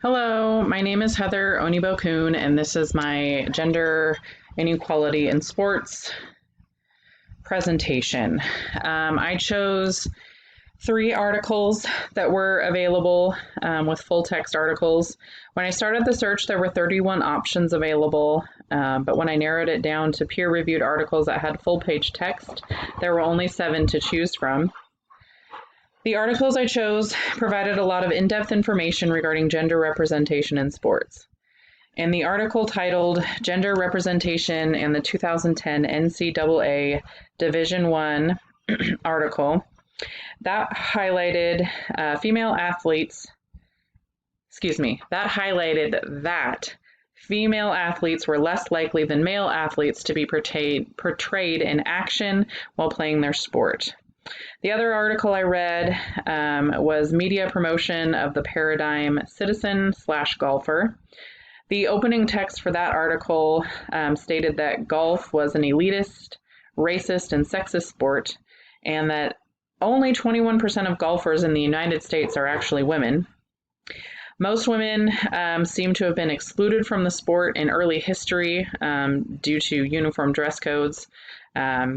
Hello, my name is Heather Onibokun, and this is my gender inequality in sports presentation. I chose three articles that were available with full text articles. When I started the search, there were 31 options available, but when I narrowed it down to peer reviewed articles that had full page text, there were only 7 to choose from. The articles I chose provided a lot of in-depth information regarding gender representation in sports. In the article titled Gender Representation in the 2010 NCAA Division I article, that highlighted that female athletes were less likely than male athletes to be portrayed in action while playing their sport. The other article I read was Media Promotion of the Paradigm Citizen/Golfer. The opening text for that article stated that golf was an elitist, racist, and sexist sport, and that only 21% of golfers in the United States are actually women. Most women seem to have been excluded from the sport in early history due to uniform dress codes.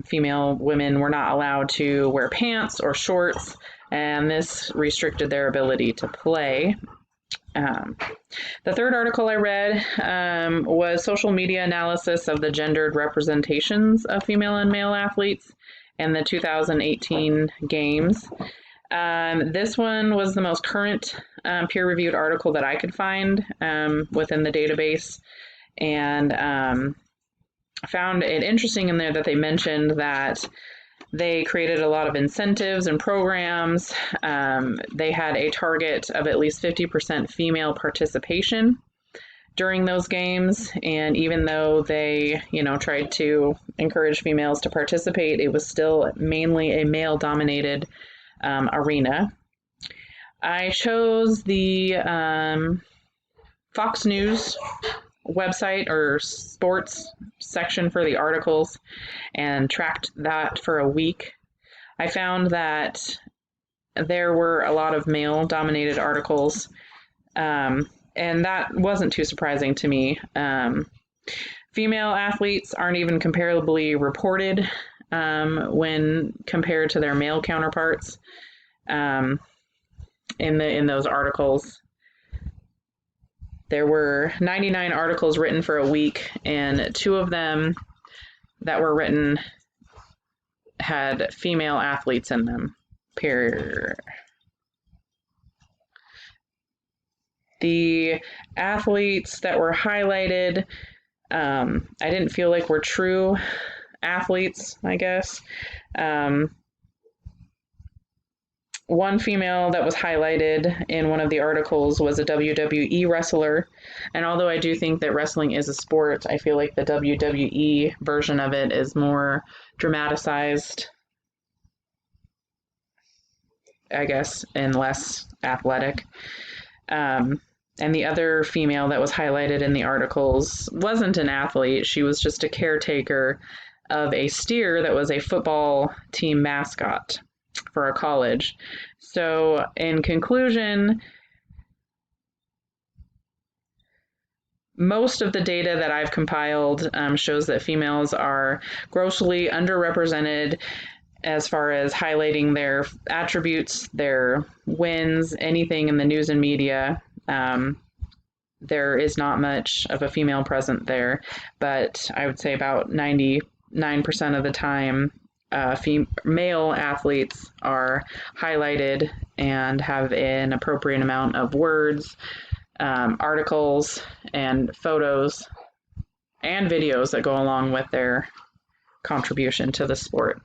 Female women were not allowed to wear pants or shorts, and this restricted their ability to play. The third article I read was social media analysis of the gendered representations of female and male athletes in the 2018 games. This one was the most current peer-reviewed article that I could find within the database, and found it interesting in there that they mentioned that they created a lot of incentives and programs. They had a target of at least 50% female participation during those games, and even though they, tried to encourage females to participate, it was still mainly a male-dominated arena. I chose the Fox News website or sports section for the articles and tracked that for a week. I found that there were a lot of male-dominated articles, and that wasn't too surprising to me. Female athletes aren't even comparably reported when compared to their male counterparts in those articles. There were 99 articles written for a week, and 2 of them that were written had female athletes in them. The athletes that were highlighted, I didn't feel like were true athletes, I guess. One female that was highlighted in one of the articles was a WWE wrestler. And although I do think that wrestling is a sport, I feel like the WWE version of it is more dramatized, I guess, and less athletic. And the other female that was highlighted in the articles wasn't an athlete. She was just a caretaker of a steer that was a football team mascot for a college. So in conclusion, most of the data that I've compiled shows that females are grossly underrepresented as far as highlighting their attributes, their wins, anything in the news and media. There is not much of a female present there, but I would say about 99% of the time, male athletes are highlighted and have an appropriate amount of words, articles, and photos and videos that go along with their contribution to the sport.